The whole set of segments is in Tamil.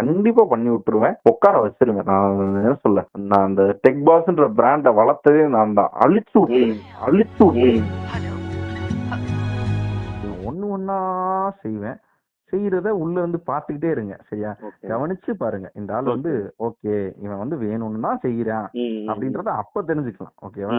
கண்டிப்பா பண்ணி விட்டுருவேன். உட்கார வச்சிருங்க. நான் என்ன சொல்ல, நான் அந்த டெக் பாஸ்ன்ற பிராண்ட வளர்த்ததே நான் தான். அழிச்சு விட்டுருவேன். ஒண்ணு ஒண்ணா செய்வேன். செய்யறத உள்ள இருந்து பாத்துக்கிட்டே இருங்க. சரியா? கவனிச்சு பாருங்க. இந்த ஆள் வந்து ஓகே, இவன் வந்து வேணும்னு தான் செய்யறான் அப்படின்றத அப்ப தெரிஞ்சுக்கலாம். ஓகேவா?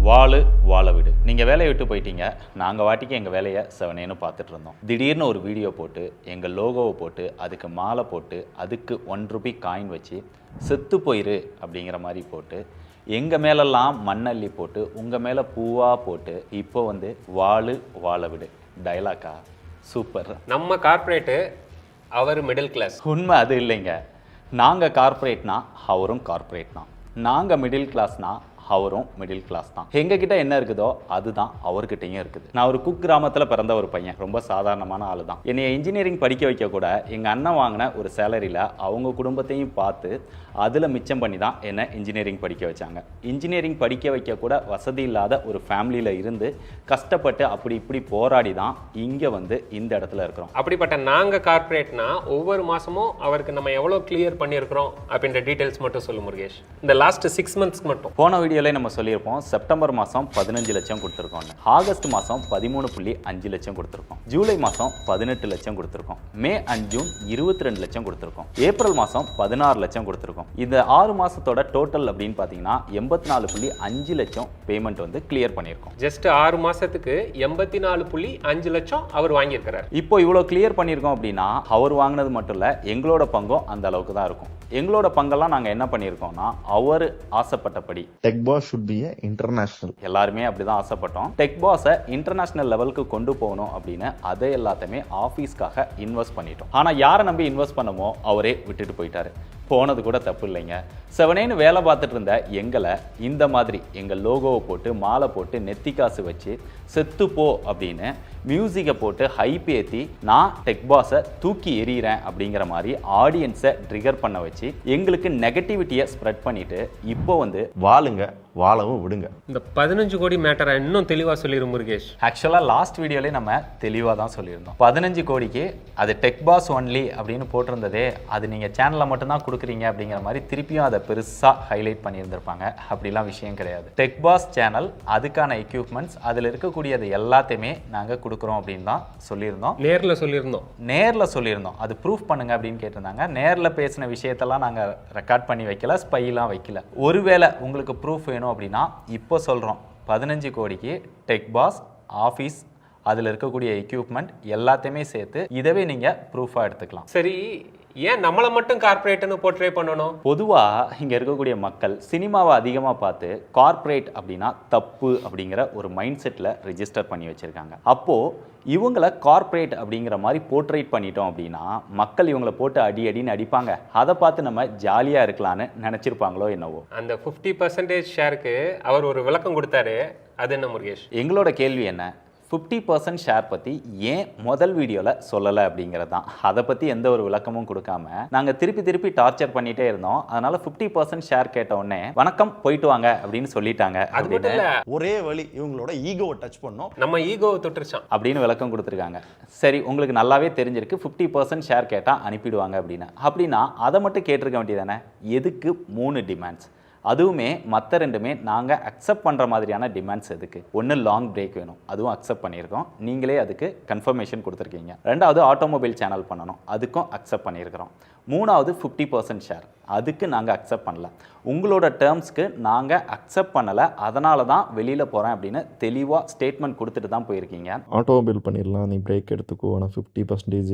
வாழ விடு. நீங்கள் வேலையை விட்டு போயிட்டீங்க, நாங்கள் வாட்டிக்கு எங்கள் வேலையை செவனேன்னு பார்த்துட்டு இருந்தோம். திடீர்னு ஒரு வீடியோ போட்டு எங்கள் லோகோவை போட்டு அதுக்கு மாலை போட்டு அதுக்கு ₹1 காயின் வச்சு செத்து போயிரு அப்படிங்கிற மாதிரி போட்டு எங்கள் மேலெல்லாம் மண்ணள்ளி போட்டு உங்கள் மேலே பூவாக போட்டு இப்போ வந்து வாழ விடு டைலாக்கா சூப்பர். நம்ம கார்ப்பரேட்டு, அவர் மிடில் கிளாஸ். உண்மை அது இல்லைங்க. நாங்கள் கார்ப்பரேட்னா அவரும் கார்ப்பரேட் தான். நாங்கள் மிடில் கிளாஸ்னா அவரும் மிடில் கிளாஸ் தான். எங்ககிட்ட என்ன இருக்குதோ அதுதான் அவர்கிட்டையும் இருக்குது. நான் ஒரு குக் கிராமத்தில் பிறந்த ஒரு பையன், ரொம்ப சாதாரணமான ஆளு தான். என்னை இன்ஜினியரிங் படிக்க வைக்க கூட எங்கள் அண்ணன் வாங்கின ஒரு சேலரியில் அவங்க குடும்பத்தையும் பார்த்து அதில் மிச்சம் பண்ணி தான் என்னை இன்ஜினியரிங் படிக்க வச்சாங்க. இன்ஜினியரிங் படிக்க வைக்க கூட வசதி இல்லாத ஒரு ஃபேமிலியில் இருந்து கஷ்டப்பட்டு அப்படி இப்படி போராடி தான் இங்கே வந்து இந்த இடத்துல இருக்கிறோம். அப்படிப்பட்ட நாங்கள் கார்ப்பரேட்னா ஒவ்வொரு மாதமும் அவருக்கு நம்ம எவ்வளோ கிளியர் பண்ணியிருக்கிறோம் அப்படின்ற டீட்டெயில்ஸ் மட்டும் சொல்லு முருகேஷ். இந்த லாஸ்ட் 6 months மட்டும். போன வீடியோவில் நம்ம சொல்லியிருப்போம் செப்டம்பர் மாதம் 15 லட்சம் கொடுத்துருக்கோம், ஆகஸ்ட் மாதம் 13.5 லட்சம் கொடுத்துருக்கோம், ஜூலை மாதம் 18 லட்சம் கொடுத்துருக்கோம், மே அண்ட் ஜூன் 22 லட்சம் கொடுத்துருக்கோம், ஏப்ரல் மாதம் 16 லட்சம் கொடுத்துருக்கோம். இந்த 6 மாசத்தோட டோட்டல் அப்படின்னு பார்த்தீங்கன்னா 84.5 லட்சம் பேமெண்ட் வந்து கிளியர் பண்ணியிருக்கோம். ஜஸ்ட் 6 மாசத்துக்கு 84.5 லட்சம் அவர் வாங்கியிருக்கிறார். இப்போ இவ்வளோ கிளியர் பண்ணியிருக்கோம் அப்படின்னா அவர் வாங்கினது மட்டும் இல்லை, எங்களோட பங்கும் அந்த அளவுக்கு தான் இருக்கும். எங்களோட பங்கெல்லாம் நாங்கள் என்ன பண்ணியிருக்கோம்னா அவர் ஆசைப்பட்டபடி tech pass should be a international. எல்லாருமே அப்படிதான் ஆசைப்பட்டோம். டெக் பாஸை இன்டர்நேஷனல் லெவலுக்கு கொண்டு போகணும் அப்படின்னு அதை எல்லாத்தையுமே ஆஃபீஸ்க்காக இன்வெஸ்ட் பண்ணிட்டோம். ஆனால் யாரை நம்பி இன்வெஸ்ட் பண்ணமோ அவரே விட்டுட்டு போயிட்டாரு. போனது கூட தப்பு இல்லைங்க. செவனேன்னு வேலை பார்த்துட்டு இருந்த எங்களை இந்த மாதிரி எங்கள் லோகோவை போட்டு மாலை போட்டு நெத்தி காசு வச்சு செத்து போ அப்படின்னு மியூசிக்கை போட்டு ஹைப் ஏற்றி நான் டெக் பாஸை தூக்கி எறிகிறேன் அப்படிங்கிற மாதிரி ஆடியன்ஸை ட்ரிகர் பண்ண வச்சு எங்களுக்கு நெகட்டிவிட்டியை ஸ்ப்ரெட் பண்ணிட்டு இப்போ வந்து வாழுங்க, வாழவும் விடுங்க. இந்த 15 கோடி மேட்டரை இன்னும் தெளிவாக சொல்லிடும் முருகேஷ். ஆக்சுவலாக லாஸ்ட் வீடியோலேயே நம்ம தெளிவாக தான் சொல்லியிருந்தோம். 15 கோடிக்கு அது டெக் பாஸ் ஒன்லி அப்படின்னு போட்டிருந்ததே, அது நீங்கள் சேனலில் மட்டும்தான் கொடுக்குறீங்க அப்படிங்கிற மாதிரி திருப்பியும் அதை பெருசாக ஹைலைட் பண்ணியிருந்திருப்பாங்க. அப்படிலாம் விஷயம் கிடையாது. டெக் பாஸ் சேனல், அதுக்கான எக்யூப்மெண்ட்ஸ், அதில் இருக்கக்கூடியது எல்லாத்தையுமே நாங்கள் கொடுக்குறோம் அப்படின்னு தான் சொல்லியிருந்தோம். நேரில் சொல்லியிருந்தோம். அது ப்ரூஃப் பண்ணுங்க அப்படின்னு கேட்டிருந்தாங்க. நேரில் பேசின விஷயத்தெல்லாம் நாங்கள் ரெக்கார்ட் பண்ணி வைக்கல, ஸ்பைலாம் வைக்கல. ஒருவேளை உங்களுக்கு ப்ரூஃப் வேணும் அப்படின்னா இப்போ சொல்கிறோம், 15 கோடிக்கு டெக் பாஸ் ஆஃபீஸ், அதில் இருக்கக்கூடிய எக்யூப்மெண்ட் எல்லாத்தையுமே சேர்த்து இதவே நீங்கள் ப்ரூஃபாக எடுத்துக்கலாம். சரி, ஏன் நம்மளை மட்டும் கார்ப்பரேட்னு போர்ட்ரே பண்ணணும்? பொதுவாக இங்கே இருக்கக்கூடிய மக்கள் சினிமாவை அதிகமாக பார்த்து கார்ப்பரேட் அப்படின்னா தப்பு அப்படிங்கிற ஒரு மைண்ட் செட்டில் ரிஜிஸ்டர் பண்ணி வச்சுருக்காங்க. அப்போது இவங்களை கார்ப்பரேட் அப்படிங்கிற மாதிரி போர்ட்ரேட் பண்ணிட்டோம் அப்படின்னா மக்கள் இவங்களை போட்டு அடின்னு அடிப்பாங்க. அதை பார்த்து நம்ம ஜாலியாக இருக்கலான்னு நினச்சிருப்பாங்களோ என்னவோ. அந்த 50% ஷேருக்கு அவர் ஒரு விளக்கம் கொடுத்தாரு. அது என்ன முருகேஷ்? எங்களோட கேள்வி என்ன, 50% ஷேர் பற்றி ஏன் முதல் வீடியோவில் சொல்லலை அப்படிங்கிறது தான். அதை பற்றி எந்த ஒரு விளக்கமும் கொடுக்காம நாங்கள் திருப்பி டார்ச்சர் பண்ணிகிட்டே இருந்தோம். அதனால் 50% ஷேர் கேட்ட உடனே வணக்கம் போயிட்டு வாங்க அப்படின்னு சொல்லிட்டாங்க. அது மட்டும் இல்லை, ஒரே வழி இவங்களோட ஈகோவை டச் பண்ணோம், நம்ம ஈகோவை தொட்டுருச்சான் அப்படின்னு விளக்கம் கொடுத்துருக்காங்க. சரி, உங்களுக்கு நல்லாவே தெரிஞ்சிருக்கு 50% ஷேர் கேட்டால் அனுப்பிடுவாங்க அப்படின்னு. அப்படின்னா அதை மட்டும் கேட்டிருக்க வேண்டியதானே. எதுக்கு 3 டிமாண்ட்ஸ்? அதுவுமே மற்ற 2மே நாங்கள் அக்செப்ட் பண்ணுற மாதிரியான டிமாண்ட்ஸ். எதுக்கு? ஒன்று லாங் பிரேக் வேணும், அதுவும் அக்செப்ட் பண்ணியிருக்கோம், நீங்களே அதுக்கு கன்ஃபர்மேஷன் கொடுத்துருக்கீங்க. 2வது ஆட்டோமொபைல் சேனல் பண்ணணும், அதுக்கும் அக்செப்ட் பண்ணியிருக்கிறோம். 3வது 50% ஷேர், அதுக்கு நாங்கள் அக்செப்ட் பண்ணல. உங்களோட டேர்ம்ஸ்க்கு நாங்கள் அக்செப்ட் பண்ணலை, அதனால தான் வெளியில் போகிறேன் அப்படின்னு தெளிவாக ஸ்டேட்மெண்ட் கொடுத்துட்டு தான் போயிருக்கீங்க. ஆட்டோமொபைல் பண்ணிடலாம், நீ பிரேக் எடுத்துக்கோ, ஆனால் 50%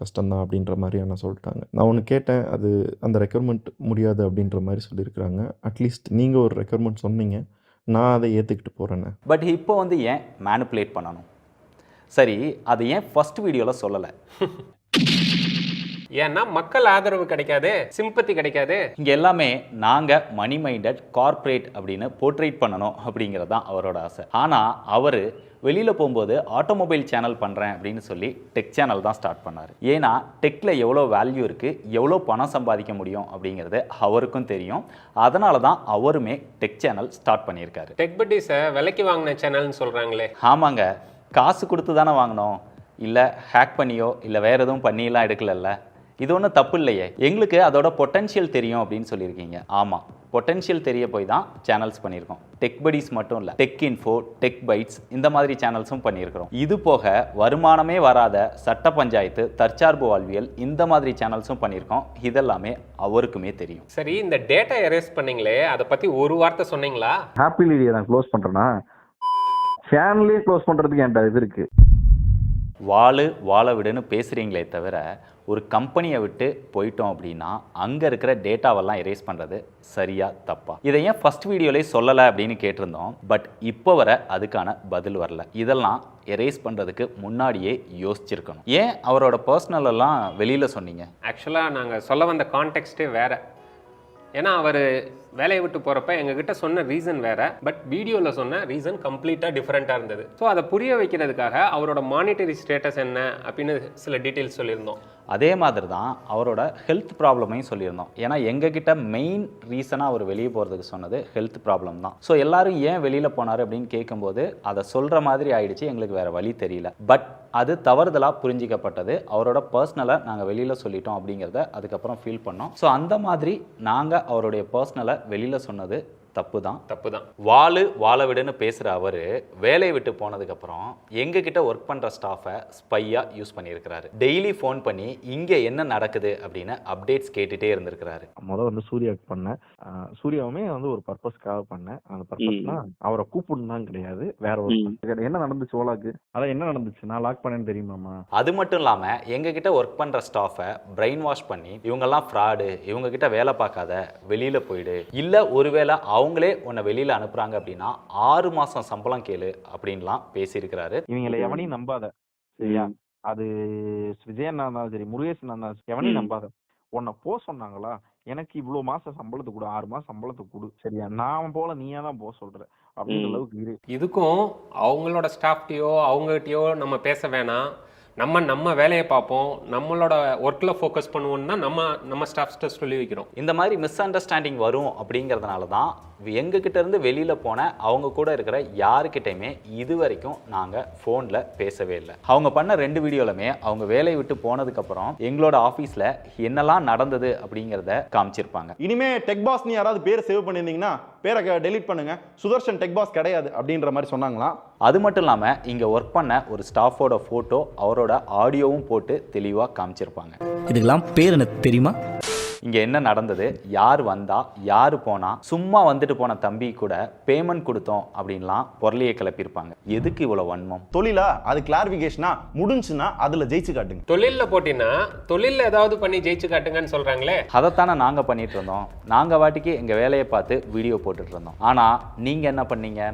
கஷ்டம்தான் அப்படின்ற மாதிரியான சொல்லிட்டாங்க. நான் ஒன்று கேட்டேன், அது அந்த ரெக்யர்மெண்ட் முடியாது அப்படின்ற மாதிரி சொல்லியிருக்கிறாங்க. அட்லீஸ்ட் நீங்கள் ஒரு ரெக்யர்மெண்ட் சொன்னீங்க, நான் அதை ஏற்றுக்கிட்டு போகிறேன்னு. பட் இப்போ வந்து ஏன் மேனிப்புலேட் பண்ணணும்? சரி, அது ஏன் ஃபர்ஸ்ட் வீடியோவில் சொல்லலை? ஏன்னா மக்கள் ஆதரவு கிடைக்காது, சிம்பத்தி கிடைக்காது. இங்கே எல்லாமே நாங்கள் மணி மைண்டட் கார்ப்பரேட் அப்படின்னு போர்ட்ரேட் பண்ணணும் அப்படிங்கிறது தான் அவரோட ஆசை. ஆனால் அவர் வெளியில் போகும்போது ஆட்டோமொபைல் சேனல் பண்ணுறேன் அப்படின்னு சொல்லி டெக் சேனல் தான் ஸ்டார்ட் பண்ணார். ஏன்னா டெக்கில் எவ்வளோ வேல்யூ இருக்குது, எவ்வளோ பணம் சம்பாதிக்க முடியும் அப்படிங்கிறது அவருக்கும் தெரியும். அதனால தான் அவருமே டெக் சேனல் ஸ்டார்ட் பண்ணியிருக்காரு. டெக் பட்டீஸை விலைக்கு வாங்கின சேனல்னு சொல்கிறாங்களே. ஆமாங்க, காசு கொடுத்து தானே வாங்கினோம், இல்லை ஹேக் பண்ணியோ இல்லை வேறு எதுவும் பண்ணியெல்லாம் எடுக்கலல்ல. இது ஒன்றும் தப்பு இல்லையே, எங்களுக்கு அதோட பொட்டன்ஷியல் தெரியும் அப்படின்னு சொல்லியிருக்கீங்க. ஆமாம், பொட்டன்ஷியல் தெரிய போய் தான் சேனல்ஸ் பண்ணியிருக்கோம். டெக் படிஸ் மட்டும் இல்லை, டெக் இன்ஃபோ, டெக் பைட்ஸ் இந்த மாதிரி சேனல்ஸும் பண்ணியிருக்கிறோம். இது போக வருமானமே வராத சட்ட பஞ்சாயத்து, தற்சார்பு வாழ்வியல் இந்த மாதிரி சேனல்ஸும் பண்ணியிருக்கோம். இதெல்லாமே அவருக்குமே தெரியும். சரி, இந்த டேட்டா எரேஸ் பண்ணீங்களே அதை பற்றி ஒரு வார்த்தை சொன்னீங்களா? ஹாப்பி லிடியை நான் க்ளோஸ் பண்ணுறேன்னா சேனலே க்ளோஸ் பண்ணுறதுக்கு என்கிட்ட இது இருக்குது. வாழ விடுன்னு பேசுகிறீங்களே தவிர ஒரு கம்பெனியை விட்டு போயிட்டோம் அப்படின்னா அங்கே இருக்கிற டேட்டாவெல்லாம் எரேஸ் பண்ணுறது சரியா தப்பா? இதை ஏன் ஃபர்ஸ்ட் வீடியோலேயே சொல்லலை அப்படின்னு கேட்டிருந்தோம். பட் இப்போ வர அதுக்கான பதில் வரல. இதெல்லாம் எரேஸ் பண்ணுறதுக்கு முன்னாடியே யோசிச்சிருக்கணும். ஏன் அவரோட பர்சனல் எல்லாம் வெளியில் சொன்னீங்க? ஆக்சுவலாக நாங்கள் சொல்ல வந்த கான்டெக்ஸ்டே வேறு. ஏன்னா அவர் வேலையை விட்டு போகிறப்ப எங்ககிட்ட சொன்ன ரீசன் வேறு, பட் வீடியோவில் சொன்ன ரீசன் கம்ப்ளீட்டாக டிஃப்ரெண்ட்டாக இருந்தது. ஸோ அதை புரிய வைக்கிறதுக்காக அவரோட மானிட்டரி ஸ்டேட்டஸ் என்ன அப்படின்னு சில டீட்டெயில்ஸ் சொல்லியிருந்தோம். அதே மாதிரி தான் அவரோட ஹெல்த் ப்ராப்ளமையும் சொல்லியிருந்தோம். ஏன்னா எங்ககிட்ட மெயின் ரீசனாக அவர் வெளியே போகிறதுக்கு சொன்னது ஹெல்த் ப்ராப்ளம் தான். ஸோ எல்லாரும் ஏன் வெளியில் போனார் அப்படின்னு கேட்கும்போது அதை சொல்கிற மாதிரி ஆயிடுச்சு. எங்களுக்கு வேறு வழி தெரியல. பட் அது தவறுதலாக புரிஞ்சிக்கப்பட்டது. அவரோட பர்சனலை நாங்கள் வெளியில் சொல்லிட்டோம் அப்படிங்கிறத அதுக்கப்புறம் ஃபீல் பண்ணோம். ஸோ அந்த மாதிரி நாங்கள் அவருடைய பர்சனலை வெளியில் சொன்னது தப்பு தான். வாழ விடுன்னு பேசுகிற அவர் வேலையை விட்டு போனதுக்கப்புறம் எங்ககிட்ட ஒர்க் பண்ணுற ஸ்டாஃபை ஸ்பையாக யூஸ் பண்ணியிருக்கிறாரு. டெய்லி ஃபோன் பண்ணி இங்கே என்ன நடக்குது அப்படின்னு அப்டேட்ஸ் கேட்டுகிட்டே இருந்திருக்கிறாரு. முதல்ல சூர்யாவுக்கு பண்ணேன். சூர்யாவுமே ஒரு பர்பஸ்க்காக பண்ணேன். அந்த பர்பஸ்னா அவரை கூப்பிடணும் கிடையாது, வேற ஒரு என்ன நடந்துச்சு ஓலாக்கு, அதான் என்ன நடந்துச்சு நான் லாக் பண்ணேன்னு தெரியுமாமா. அது மட்டும் இல்லாமல் எங்ககிட்ட ஒர்க் பண்ணுற ஸ்டாஃபை பிரெயின் வாஷ் பண்ணி இவங்கெல்லாம் ஃப்ராடு, இவங்க கிட்ட வேலை பார்க்காத, வெளியில் போயிடு, இல்லை ஒருவேளை அவங்களே உன்னை வெளியில அனுப்புறாங்க அப்படின்னா 6 மாசம் சம்பளம் கேளு அப்படின்லாம் பேசியிருக்கிறாரு. இவங்களை எவனையும் நம்பாத, சரியா? அது விஜயண்ணா இருந்தாலும் சரி, முருகேசன் இருந்தாலும் சரி, எவனையும் நம்பாத. உன்னை போ சொன்னாங்களா, எனக்கு இவ்வளவு மாசம் சம்பளத்தை கொடு, 6 மாசம் சம்பளத்தை கொடு, சரியா? நான் போல நீயா தான் போக சொல்ற அப்படின்ற அளவுக்கு இரு. இதுக்கும் அவங்களோட ஸ்டாஃப்டையோ அவங்ககிட்டயோ நம்ம பேச வேணாம், நம்ம வேலையை பார்ப்போம், நம்மளோட ஒர்க்கில் ஃபோக்கஸ் பண்ணுவோம்னு தான் நம்ம ஸ்டாஃப்ஸ்ட்டை சொல்லி வைக்கிறோம். இந்த மாதிரி மிஸ் அண்டர்ஸ்டாண்டிங் வரும் அப்படிங்கிறதுனால தான் எங்ககிட்ட இருந்து வெளியில் போன அவங்க கூட இருக்கிற யாருக்கிட்டையுமே இது வரைக்கும் நாங்கள் ஃபோனில் பேசவே இல்லை. அவங்க பண்ண 2 வீடியோலுமே அவங்க வேலையை விட்டு போனதுக்கப்புறம் எங்களோட ஆஃபீஸில் என்னெல்லாம் நடந்தது அப்படிங்கிறத காமிச்சிருப்பாங்க. இனிமே டெக் பாஸ் நீ யாராவது பேர் சேவ் பண்ணியிருந்தீங்கன்னா பேரை டெலீட் பண்ணுங்க, சுதர்ஷன் டெக் பாஸ் கிடையாது அப்படின்ற மாதிரி சொன்னாங்களாம். அது மட்டும் இல்லாமல் இங்கே ஒர்க் பண்ண ஒரு ஸ்டாஃபோட ஃபோட்டோ அவரோட ஆடியோவும் போட்டு தெளிவாக காமிச்சிருப்பாங்க. இதுக்கெல்லாம் பேர் என்ன தெரியுமா? இங்கே என்ன நடந்தது, யார் வந்தா, யார் போனா, சும்மா வந்துட்டு போன தம்பி கூட பேமெண்ட் கொடுத்தோம் அப்படின்லாம் பொருளையை கிளப்பியிருப்பாங்க. எதுக்கு இவ்வளோ வன்மம்? தொழிலா அது கிளாரிஃபிகேஷனா முடிஞ்சுன்னா அதில் ஜெயிச்சு காட்டுங்க. தொழிலில் போட்டினா தொழிலில் ஏதாவது பண்ணி ஜெயிச்சு காட்டுங்கன்னு சொல்கிறாங்களே, அதைத்தானே நாங்கள் பண்ணிட்டு இருந்தோம். நாங்கள் வாட்டிக்கு எங்கள் வேலையை பார்த்து வீடியோ போட்டுட்டு இருந்தோம். ஆனால் நீங்கள் என்ன பண்ணீங்க,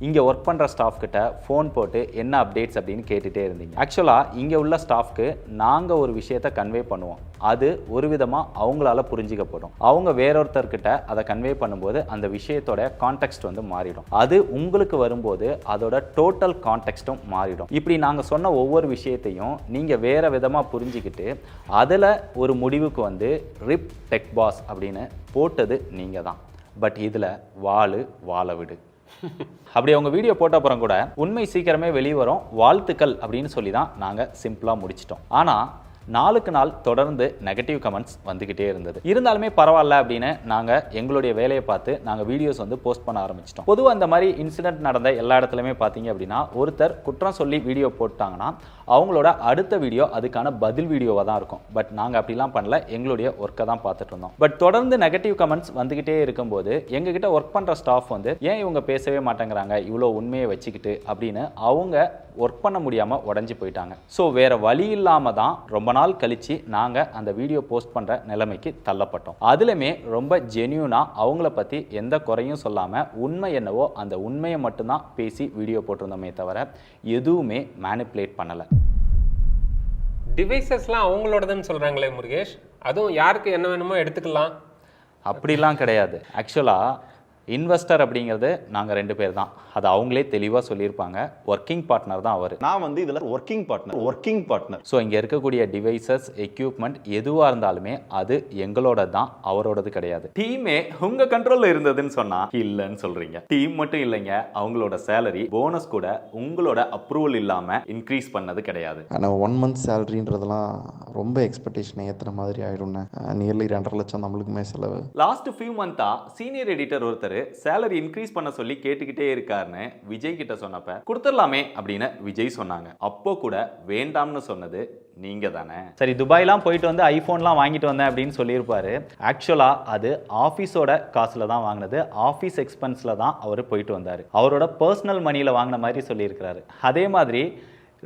இங்கே ஒர்க் பண்ணுற ஸ்டாஃப் கிட்ட ஃபோன் போட்டு என்ன அப்டேட்ஸ் அப்படின்னு கேட்டுகிட்டே இருந்தீங்க. ஆக்சுவலாக இங்கே உள்ள ஸ்டாஃப்க்கு நாங்கள் ஒரு விஷயத்தை கன்வே பண்ணுவோம், அது ஒரு விதமாக அவங்களால புரிஞ்சிக்கப்படும். அவங்க வேறொருத்தர்கிட்ட அதை கன்வே பண்ணும்போது அந்த விஷயத்தோட கான்டெக்ஸ்ட் மாறிடும். அது உங்களுக்கு வரும்போது அதோட டோட்டல் கான்டெக்ஸ்ட்டும் மாறிடும். இப்படி நாங்கள் சொன்ன ஒவ்வொரு விஷயத்தையும் நீங்கள் வேறு விதமாக புரிஞ்சிக்கிட்டு அதில் ஒரு முடிவுக்கு ரிப் டெக் பாஸ் அப்படின்னு போட்டது நீங்கள் தான். பட் இதில் வாழ விடு அப்படி அவங்க வீடியோ போட்ட அப்புறம் கூட உண்மை சீக்கிரமே வெளியே வரும், வாழ்த்துக்கள் அப்படின்னு சொல்லி தான் நாங்கள் சிம்பிளாக முடிச்சிட்டோம். ஆனால் நாளுக்கு நாள் தொடர்ந்து நெகட்டிவ் கமெண்ட்ஸ் வந்துக்கிட்டே இருந்தது. இருந்தாலுமே பரவாயில்ல அப்படின்னு நாங்கள் எங்களுடைய வேலையை பார்த்து நாங்கள் வீடியோஸ் போஸ்ட் பண்ண ஆரம்பிச்சிட்டோம். பொதுவாக இந்த மாதிரி இன்சிடென்ட் நடந்த எல்லா இடத்துலையுமே பார்த்தீங்க அப்படின்னா ஒருத்தர் குற்றம் சொல்லி வீடியோ போட்டாங்கன்னா அவங்களோட அடுத்த வீடியோ அதுக்கான பதில் வீடியோவாக தான் இருக்கும். பட் நாங்கள் அப்படிலாம் பண்ணல, எங்களுடைய ஒர்க்கை தான் பார்த்துட்டு இருந்தோம். பட் தொடர்ந்து நெகட்டிவ் கமெண்ட்ஸ் வந்துக்கிட்டே இருக்கும்போது எங்ககிட்ட ஒர்க் பண்ணுற ஸ்டாஃப் ஏன் இவங்க பேசவே மாட்டேங்கிறாங்க இவ்வளோ உண்மையை வச்சுக்கிட்டு அப்படின்னு அவங்க ஒர்க் பண்ண முடியாமல் உடஞ்சி போயிட்டாங்க. ஸோ வேறு வழி இல்லாமல் தான் ரொம்ப நாள் கழித்து நாங்கள் அந்த வீடியோ போஸ்ட் பண்ணுற நிலைமைக்கு தள்ளப்பட்டோம். அதுலேயுமே ரொம்ப ஜென்யூனாக அவங்கள பற்றி எந்த குறையும் சொல்லாமல் உண்மை என்னவோ அந்த உண்மையை மட்டும்தான் பேசி வீடியோ போட்டிருந்தோமே தவிர எதுவுமே மேனிப்புலேட் பண்ணலை. டிவைசஸ்லாம் அவங்களோடதுன்னு சொல்கிறாங்களே முருகேஷ், அதுவும் யாருக்கு என்ன வேணுமோ எடுத்துக்கலாம் அப்படிலாம் கிடையாது. ஆக்சுவலாக இன்வெஸ்டர் அப்படிங்கிறது நாங்கள் 2 பேர் தான். அது அவங்களே தெளிவாக சொல்லியிருப்பாங்க. ஒர்க்கிங் பார்ட்னர் தான் அவர். நான் வந்து இதில் ஒர்க்கிங் பார்ட்னர். ஸோ இங்கே இருக்கக்கூடிய டிவைசஸ் எக்யூப்மெண்ட் எதுவாக இருந்தாலுமே அது எங்களோட தான், அவரோடது கிடையாது. டீமே உங்கள் கண்ட்ரோலில் இருந்ததுன்னு சொன்னால் இல்லைன்னு சொல்கிறீங்க. டீம் மட்டும் இல்லைங்க, அவங்களோட சேலரி போனஸ் கூட உங்களோட அப்ரூவல் இல்லாமல் இன்க்ரீஸ் பண்ணது கிடையாது. ஆனால் 1 மந்த் சேலரின்றதெல்லாம் ரொம்ப எக்ஸ்பெக்டேஷனை ஏற்றுற மாதிரி ஆயிடும்னு. நியர்லி 2.5 லட்சம் நம்மளுக்குமே செலவு. லாஸ்ட் ஃபியூ மந்த்தா சீனியர் எடிட்டர் ஒருத்தர் சேலரி இன்க்ரீஸ் பண்ண சொல்லி கேட்டுக்கிட்டே இருக்காருன்னு விஜய் கிட்ட சொன்னப்ப கொடுத்துடலாமே அப்படின்னு விஜய் சொன்னாங்க. அப்போ கூட வேண்டாம்னு சொன்னது நீங்க தானே. சரி, துபாய்லாம் போயிட்டு வந்து ஐபோன்லாம் வாங்கிட்டு வந்தேன் அப்படின்னு சொல்லியிருப்பாரு. ஆக்சுவலா அது ஆஃபீஸோட காசுல தான் வாங்கினது, ஆஃபீஸ் எக்ஸ்பென்ஸ்ல தான் அவர் போயிட்டு வந்தார். அவரோட பர்சனல் மணியில் வாங்கின மாதிரி சொல்லியிருக்கிறாரு. அதே மாதிரி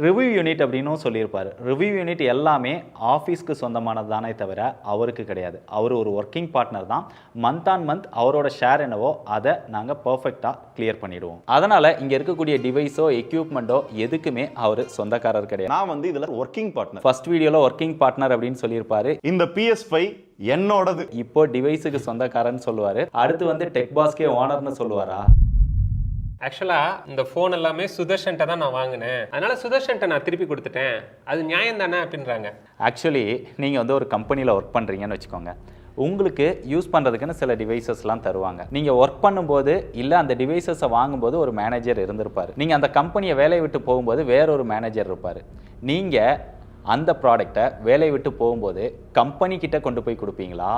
ரிவ்யூ யூனிட் அப்படின்னும் சொல்லியிருப்பார். ரிவ்யூ யூனிட் எல்லாமே ஆஃபீஸ்க்கு சொந்தமானது தானே தவிர அவருக்கு கிடையாது. அவர் ஒரு ஒர்க்கிங் பார்ட்னர் தான். மந்த் ஆன் மந்த் அவரோட ஷேர் என்னவோ அதை நாங்கள் பர்ஃபெக்டாக கிளியர் பண்ணிடுவோம். அதனால் இங்கே இருக்கக்கூடிய டிவைஸோ எக்யூப்மெண்ட்டோ எதுக்குமே அவர் சொந்தக்காரர் கிடையாது. நான் வந்து இதில் ஒர்க்கிங் பார்ட்னர். ஃபர்ஸ்ட் வீடியோவில் ஒர்க்கிங் பார்ட்னர் அப்படின்னு சொல்லியிருப்பாரு. இந்த PS5 என்னோடது. இப்போ டிவைஸுக்கு சொந்தக்காரன்னு சொல்லுவார். அடுத்து வந்து டெக் பாஸ்கே ஓனர்னு சொல்லுவாரா? ஆக்சுவலாக இந்த ஃபோன் எல்லாமே சுதர்ஷன்ட்ட தான் நான் வாங்கினேன், அதனால சுதர்ஷன்ட்ட நான் திருப்பி கொடுத்துட்டேன், அது நியாயம் தானே அப்படின்றாங்க. ஆக்சுவலி நீங்கள் வந்து ஒரு கம்பெனியில் ஒர்க் பண்ணுறீங்கன்னு வச்சுக்கோங்க. உங்களுக்கு யூஸ் பண்ணுறதுக்குன்னு சில டிவைசஸ்லாம் தருவாங்க. நீங்கள் ஒர்க் பண்ணும்போது இல்லை அந்த டிவைசஸை வாங்கும்போது ஒரு மேனேஜர் இருந்திருப்பார். நீங்கள் அந்த கம்பெனியை வேலையை விட்டு போகும்போது வேறொரு மேனேஜர் இருப்பார். நீங்கள் அந்த ப்ராடக்டை வேலையை விட்டு போகும்போது கம்பெனி கிட்ட கொண்டு போய் கொடுப்பீங்களா,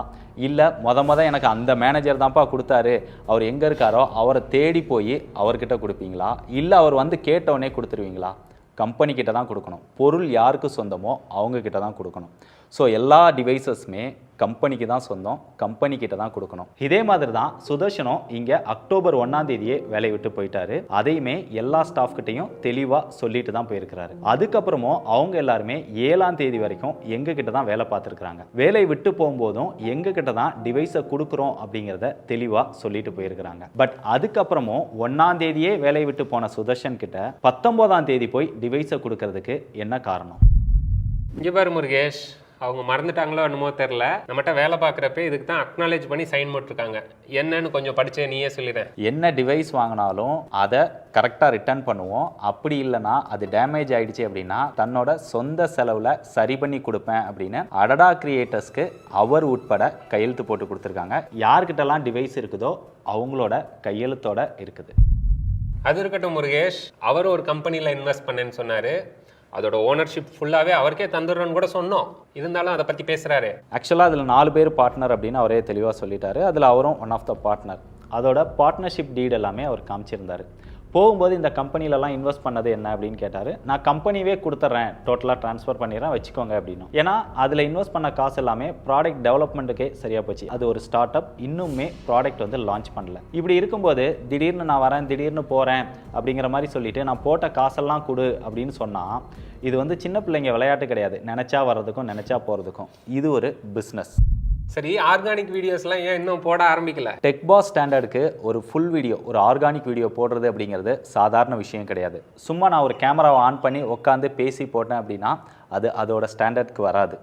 இல்லை மொத எனக்கு அந்த மேனேஜர் தான்ப்பா கொடுத்தாரு, அவர் எங்கே இருக்காரோ அவரை தேடி போய் அவர்கிட்ட கொடுப்பீங்களா, இல்லை அவர் வந்து கேட்டவுடனே கொடுத்துருவீங்களா? கம்பெனி கிட்ட தான் கொடுக்கணும். பொருள் யாருக்கு சொந்தமோ அவங்க கிட்ட தான் கொடுக்கணும். ஸோ எல்லா டிவைசஸுமே கம்பெனிக்கு தான் சொந்தம், கம்பெனி கிட்ட தான் கொடுக்கணும். இதே மாதிரி தான் சுதர்ஷனும் இங்கே அக்டோபர் 1ஆம் தேதியே வேலையை விட்டு போயிட்டாரு. அதையுமே எல்லா ஸ்டாஃப் கிட்டையும் தெளிவாக சொல்லிட்டு தான் போயிருக்கிறாரு. அதுக்கப்புறமும் அவங்க எல்லாருமே 7ஆம் தேதி வரைக்கும் எங்க கிட்ட தான் வேலை பார்த்துருக்காங்க. வேலையை விட்டு போகும்போதும் எங்க கிட்ட தான் டிவைஸை கொடுக்குறோம் அப்படிங்கிறத தெளிவாக சொல்லிட்டு போயிருக்கிறாங்க. பட் அதுக்கப்புறமும் 1ஆம் தேதியே வேலையை விட்டு போன சுதர்ஷன் கிட்ட 19ஆம் தேதி போய் டிவைஸை கொடுக்கறதுக்கு என்ன காரணம்? இங்கே பாரு முருகேஷ், அவங்க மறந்துட்டாங்களோ என்னமோ தெரில, நம்மகிட்ட வேலை பார்க்குறப்ப இதுக்கு தான் அக்னாலேஜ் பண்ணி சைன் போட்டிருக்காங்க. என்னன்னு கொஞ்சம் படிச்சே நீயே சொல்லிடுறேன். என்ன டிவைஸ் வாங்கினாலும் அதை கரெக்டாக ரிட்டர்ன் பண்ணுவோம். அப்படி இல்லைனா அது டேமேஜ் ஆயிடுச்சு அப்படின்னா தன்னோட சொந்த செலவில் சரி பண்ணி கொடுப்பேன் அப்படின்னு அடடா கிரியேட்டர்ஸ்க்கு அவர் உட்பட கையெழுத்து போட்டு கொடுத்துருக்காங்க. யார்கிட்டலாம் டிவைஸ் இருக்குதோ அவங்களோட கையெழுத்தோட இருக்குது. அது இருக்கட்டும் முருகேஷ், அவர் ஒரு கம்பெனியில் இன்வெஸ்ட் பண்ணேன்னு சொன்னார். அதோட ஓனர்ஷிப் ஃபுல்லாகவே அவருக்கே தந்துடுறோன்னு கூட சொன்னோம். இருந்தாலும் அதை பற்றி பேசுகிறாரு. ஆக்சுவலாக அதில் 4 பேர் பார்ட்னர் அப்படின்னு அவரே தெளிவாக சொல்லிட்டாரு. அதில் அவரும் ஒன் ஆஃப் த பார்ட்னர். அதோட பார்ட்னர்ஷிப் டீட் எல்லாமே அவர் காமிச்சிருந்தார். போகும்போது இந்த கம்பெனிலலாம் இன்வெஸ்ட் பண்ணது என்ன அப்படின்னு கேட்டார். நான் கம்பெனியே கொடுத்துட்றேன், டோட்டலாக ட்ரான்ஸ்ஃபர் பண்ணிடுறேன், வச்சுக்கோங்க அப்படின்னு. ஏன்னா அதில் இன்வெஸ்ட் பண்ண காசு எல்லாமே ப்ராடக்ட் டெவலப்மெண்ட்டுக்கே சரியாக போச்சு. அது ஒரு ஸ்டார்ட் அப், இன்னுமே ப்ராடக்ட் வந்து லான்ச் பண்ணல. இப்படி இருக்கும்போது திடீர்னு நான் வரேன், திடீர்னு போகிறேன் அப்படிங்கிற மாதிரி சொல்லிட்டு நான் போட்ட காசெல்லாம் கொடு அப்படின்னு சொன்னால் இது வந்து சின்ன பிள்ளைங்க விளையாட்டு கிடையாது. நினச்சா வர்றதுக்கும் நினச்சா போகிறதுக்கும் இது ஒரு பிஸ்னஸ். சரி, ஆர்கானிக் வீடியோஸ்லாம் ஏன் இன்னும் போட ஆரம்பிக்கல? டெக் பாஸ் ஸ்டாண்டர்டுக்கு ஒரு ஃபுல் வீடியோ, ஒரு ஆர்கானிக் வீடியோ போடுறது அப்படிங்கிறது சாதாரண விஷயம் கிடையாது. சும்மா நான் ஒரு கேமராவை ஆன் பண்ணி உட்காந்து பேசி போட்டேன் அப்படின்னா அது அதோட ஸ்டாண்டர்டுக்கு வராது.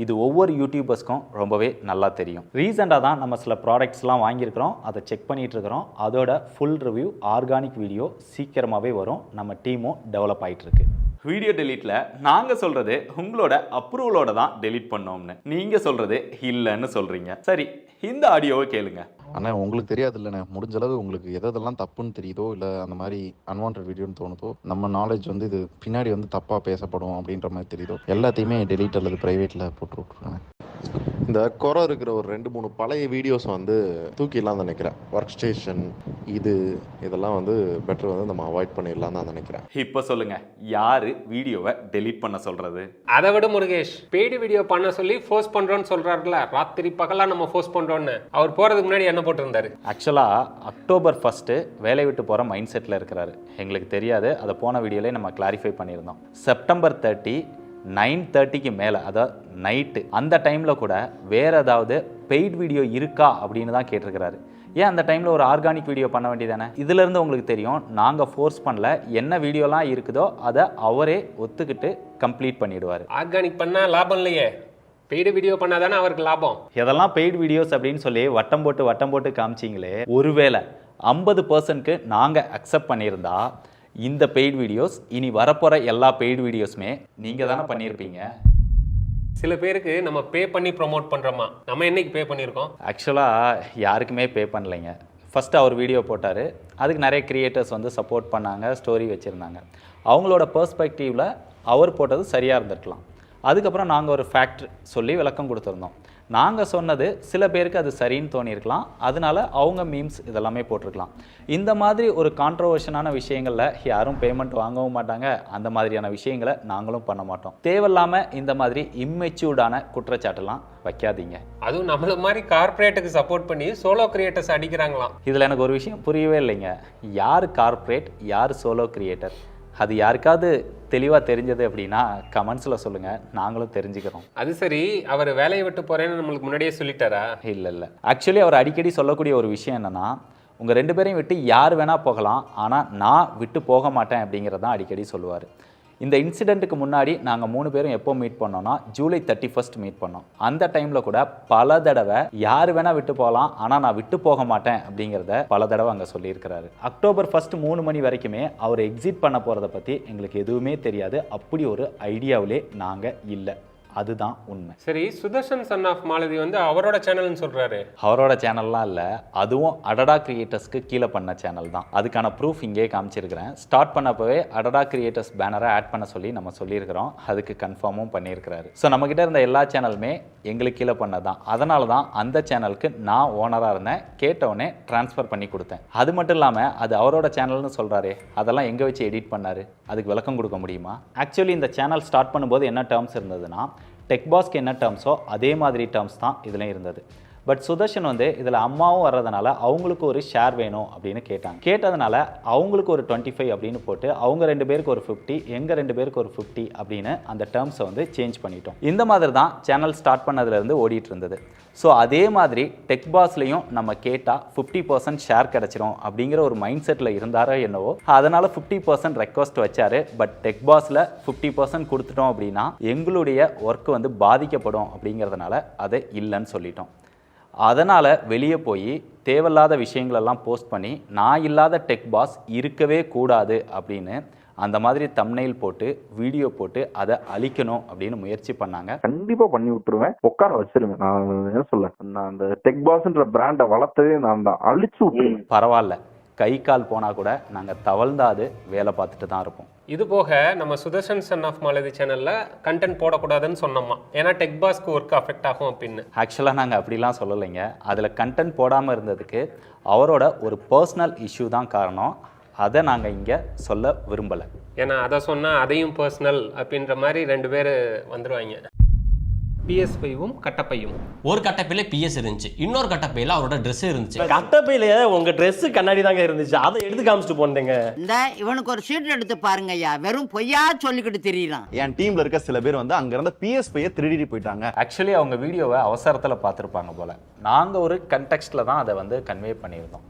இது ஒவ்வொரு யூடியூபர்ஸ்க்கும் ரொம்பவே நல்லா தெரியும். ரீசெண்டாக தான் நம்ம சில ப்ராடக்ட்ஸ்லாம் வாங்கியிருக்கிறோம், அதை செக் பண்ணிகிட்டு இருக்கிறோம். அதோட ஃபுல் ரிவ்யூ ஆர்கானிக் வீடியோ சீக்கிரமாகவே வரும். நம்ம டீமும் டெவலப் ஆகிட்டு இருக்கு. வீடியோ டெலீட்ல நாங்கள் சொல்கிறது உங்களோட அப்ரூவலோட தான் டெலீட் பண்ணோம்னு நீங்கள் சொல்கிறது இல்லைன்னு சொல்கிறீங்க. சரி, இந்த ஆடியோவை கேளுங்க. ஆனால் உங்களுக்கு தெரியாது இல்லைண்ணே, முடிஞ்ச அளவு உங்களுக்கு எதெல்லாம் தப்புன்னு தெரியுதோ இல்லை அந்த மாதிரி அன்வான்ட் வீடியோன்னு தோணுதோ, நம்ம நாலேஜ் வந்து இது பின்னாடி வந்து தப்பாக பேசப்படும் அப்படின்ற மாதிரி தெரியுதோ எல்லாத்தையுமே டெலீட் அல்லது ப்ரைவேட்டில் போட்டு விட்ருவேன். இந்த குறை இருக்கிற ஒரு 2-3 பழைய வீடியோஸ் வந்து தூக்கிடலாம் தான் நினைக்கிறேன். ஒர்க் ஸ்டேஷன் இதெல்லாம் வந்து பெட்டர் வந்து நம்ம அவாய்ட் பண்ணிடலாம் தான் நினைக்கிறேன். இப்போ சொல்லுங்க, யாரு வீடியோவை டெலீட் பண்ண சொல்றது? அதை விட முருகேஷ், பெய்டு வீடியோ பண்ண சொல்லி ஃபோர்ஸ் பண்றோன்னு சொல்றாருல, ராத்திரி பகலா நம்ம ஃபோர்ஸ் பண்றோன்னு அவர் போறதுக்கு முன்னாடி என்ன போட்டிருந்தாரு? ஆக்சுவலாக அக்டோபர் 1 வேலை விட்டு போகிற மைண்ட் செட்டில் இருக்கிறாரு. எங்களுக்கு தெரியாது, அதை போன வீடியோலேயே நம்ம கிளாரிஃபை பண்ணியிருந்தோம். செப்டம்பர் 30 9:30க்கு மேலே, அதாவது நைட்டு, அந்த டைமில் கூட வேறு ஏதாவது பெய்ட் வீடியோ இருக்கா அப்படின்னு தான் கேட்டிருக்கிறாரு. ஏன் அந்த டைமில் ஒரு ஆர்கானிக் வீடியோ பண்ண வேண்டியதானே? இதிலேருந்து உங்களுக்கு தெரியும், நாங்கள் ஃபோர்ஸ் பண்ணல. என்ன வீடியோலாம் இருக்குதோ அதை அவரே ஒத்துக்கிட்டு கம்ப்ளீட் பண்ணிடுவார். ஆர்கானிக் பண்ணால் லாபம் இல்லையே, பெய்டு வீடியோ பண்ணாதானே அவருக்கு லாபம். எதெல்லாம் பெய்டு வீடியோஸ் அப்படின்னு சொல்லி வட்டம் போட்டு காமிச்சிங்களே, ஒருவேளை 50%க்கு நாங்கள் அக்செப்ட் பண்ணியிருந்தா இந்த பெய்ட் வீடியோஸ் இனி வரப்போகிற எல்லா பெய்ட் வீடியோஸுமே நீங்கள் தானே பண்ணியிருப்பீங்க. சில பேருக்கு நம்ம பே பண்ணி ப்ரொமோட் பண்ணுறோமா, நம்ம என்னைக்கு பே பண்ணியிருக்கோம்? ஆக்சுவலாக யாருக்குமே பே பண்ணலைங்க. ஃபஸ்ட்டு அவர் வீடியோ போட்டார், அதுக்கு நிறைய கிரியேட்டர்ஸ் வந்து சப்போர்ட் பண்ணாங்க, ஸ்டோரி வச்சுருந்தாங்க. அவங்களோட பெர்ஸ்பெக்டிவில் அவர் போட்டது சரியாக இருந்திருக்கலாம். அதுக்கப்புறம் நாங்கள் ஒரு ஃபேக்ட் சொல்லி விளக்கம் கொடுத்துருந்தோம். நாங்கள் சொன்னது சில பேருக்கு அது சரின்னு தோணியிருக்கலாம், அதனால அவங்க மீம்ஸ் இதெல்லாமே போட்டிருக்கலாம். இந்த மாதிரி ஒரு கான்ட்ரோவர்ஷனான விஷயங்களில் யாரும் பேமெண்ட் வாங்கவும் மாட்டாங்க. அந்த மாதிரியான விஷயங்களை நாங்களும் பண்ண மாட்டோம். தேவையில்லாமல் இந்த மாதிரி இம்மெச்சூர்டான குற்றச்சாட்டுலாம் வைக்காதீங்க. அதுவும் நம்மள மாதிரி கார்பரேட்டுக்கு சப்போர்ட் பண்ணி சோலோ கிரியேட்டர்ஸ் அடிக்கிறாங்களாம். இதில் எனக்கு ஒரு விஷயம் புரியவே இல்லைங்க. யார் கார்பரேட், யார் சோலோ கிரியேட்டர்? அது யாருக்காவது தெளிவாக தெரிஞ்சது அப்படின்னா கமெண்ட்ஸில் சொல்லுங்கள், நாங்களும் தெரிஞ்சுக்கிறோம். அது சரி, அவர் வேலையை விட்டு போகிறேன்னு நம்மளுக்கு முன்னாடியே சொல்லிட்டாரா? இல்லை. ஆக்சுவலி அவர் அடிக்கடி சொல்லக்கூடிய ஒரு விஷயம் என்னென்னா, உங்கள் 2 பேரையும் விட்டு யார் வேணால் போகலாம், ஆனால் நான் விட்டு போக மாட்டேன் அப்படிங்கிறது தான் அடிக்கடி சொல்லுவார். இந்த இன்சிடெண்ட்டுக்கு முன்னாடி நாங்கள் 3 பேரும் எப்போ மீட் பண்ணோம்னா ஜூலை 31 மீட் பண்ணோம். அந்த டைமில் கூட பல தடவை யார் வேணால் விட்டு போகலாம், ஆனால் நான் விட்டு போக மாட்டேன் அப்படிங்கிறத பல தடவை அங்கே சொல்லியிருக்கிறாரு. அக்டோபர் 1 3 மணி வரைக்குமே அவர் எக்ஸிட் பண்ண போகிறத பற்றி எங்களுக்கு எதுவுமே தெரியாது. அப்படி ஒரு ஐடியாவிலே நாங்கள் இல்லை. அதுதான் உண்மை. சரி, சுதர்ஷன் சன் ஆஃப் மாலதி வந்து அவரோட சேனல்னு சொல்றாரு. அவரோட சேனல்லாம் இல்லை, அதுவும் அடடா கிரியேட்டர்ஸ்க்கு கீழே பண்ண சேனல் தான். அதுக்கான ப்ரூஃப் இங்கே காமிச்சிருக்கிறேன். ஸ்டார்ட் பண்ணப்பவே அடடா கிரியேட்டர்ஸ் பேனரை ஆட் பண்ண சொல்லி நம்ம சொல்லியிருக்கிறோம். அதுக்கு கன்ஃபார்மும் பண்ணியிருக்கிறாரு. ஸோ நம்மக்கிட்ட இருந்த எல்லா சேனலுமே எங்களுக்கு கீழே பண்ணதான். அதனால தான் அந்த சேனலுக்கு நான் ஓனராக இருந்தேன். கேட்டவுடனே ட்ரான்ஸ்ஃபர் பண்ணி கொடுத்தேன். அது மட்டும் இல்லாமல் அது அவரோட சேனல்னு சொல்கிறாரு, அதெல்லாம் எங்கே வச்சு எடிட் பண்ணார்? அதுக்கு விளக்கம் கொடுக்க முடியுமா? ஆக்சுவலி இந்த சேனல் ஸ்டார்ட் பண்ணும்போது என்ன டேர்ம்ஸ் இருந்ததுன்னா, டெக்பாஸ்க்கு என்ன டேர்ம்ஸோ அதே மாதிரி டேர்ம்ஸ் தான் இதில் இருந்தது. பட் சுதர்ஷன் வந்து இதில் அம்மாவும் வர்றதுனால அவங்களுக்கு ஒரு ஷேர் வேணும் அப்படின்னு கேட்டதுனால அவங்களுக்கு ஒரு 25 அப்படின்னு போட்டு அவங்க 2 பேருக்கு ஒரு 50, எங்கள் 2 பேருக்கு ஒரு 50 அப்படின்னு அந்த டேர்ம்ஸை வந்து சேஞ்ச் பண்ணிட்டோம். இந்த மாதிரி தான் சேனல் ஸ்டார்ட் பண்ணதுலேருந்து ஓடிட்டு இருந்தது. ஸோ அதே மாதிரி டெக்பாஸ்லையும் நம்ம கேட்டால் 50% ஷேர் கிடச்சிரும் அப்படிங்கிற ஒரு மைண்ட் செட்டில் இருந்தாரோ என்னவோ, அதனால் 50% ரெக்வஸ்ட் வச்சார். பட் டெக்பாஸில் 50% கொடுத்துட்டோம் அப்படின்னா எங்களுடைய ஒர்க் வந்து பாதிக்கப்படும் அப்படிங்கிறதுனால அதை இல்லைன்னு சொல்லிட்டோம். அதனால் வெளியே போய் தேவையில்லாத விஷயங்களெல்லாம் போஸ்ட் பண்ணி நான் இல்லாத டெக்பாஸ் இருக்கவே கூடாது அப்படின்னு அந்த மாதிரி தம்ப்நெயில் போட்டு வீடியோ போட்டு அதை அழிக்கணும் அப்படின்னு முயற்சி பண்ணாங்க. கண்டிப்பா பண்ணி விட்டுருவேன், உட்கார வச்சிருவேன். நான் என்ன சொல்ல, நான் அந்த டெக்பாஸ்ன்ற பிராண்டை வளர்த்ததே நான் தான், அழிச்சு விட்டுருவேன். பரவாயில்ல, கை கால் போனால் கூட நாங்கள் தவழ்ந்தாது வேலை பார்த்துட்டு தான் இருப்போம். இது போக நம்ம சுதர்ஷன் சன் ஆஃப் மாலதி சேனலில் கண்டென்ட் போடக்கூடாதுன்னு சொன்னோமா, ஏன்னா டெக்பாஸ்க்கு ஒர்க் அஃபெக்ட் ஆகும் அப்படின்னு. ஆக்சுவலாக நாங்கள் அப்படிலாம் சொல்லலைங்க. அதில் கண்டென்ட் போடாமல் இருந்ததுக்கு அவரோட ஒரு பர்சனல் இஷ்யூ தான் காரணம். அதை நாங்கள் இங்கே சொல்ல விரும்பலை. ஏன்னா அதை சொன்னால் அதையும் பர்சனல் அப்படின்ற மாதிரி 2 பேர் வந்துடுவாங்க. PS5வும் கட்டப்பையும். ஒரு கட்டப்பையில PS இருந்துச்சு, இன்னொரு கட்டப்பையில அவரோட ட்ரெஸ் இருந்துச்சு. கட்டப்பையில உங்க ட்ரெஸ் கண்ணாடி தாங்க இருந்துச்சு, அதை எடுத்து காமிச்சிட்டு போனீங்க. இந்த இவனுக்கு ஒரு சீட் எடுத்து பாருங்க ஐயா, வெறும் பொய்யா சொல்லிக்கிட்டு தெரியலாம். என் டீம்ல இருக்க சில பேர் வந்து அங்க இருந்த PS5 திருடிட்டு போயிட்டாங்க. ஆக்சுவலி அவங்க வீடியோவை அவசரத்தில் பார்த்துருப்பாங்க போல. நாங்கள் ஒரு கண்டெக்ஸ்டில் தான் அதை வந்து கன்வே பண்ணியிருந்தோம்.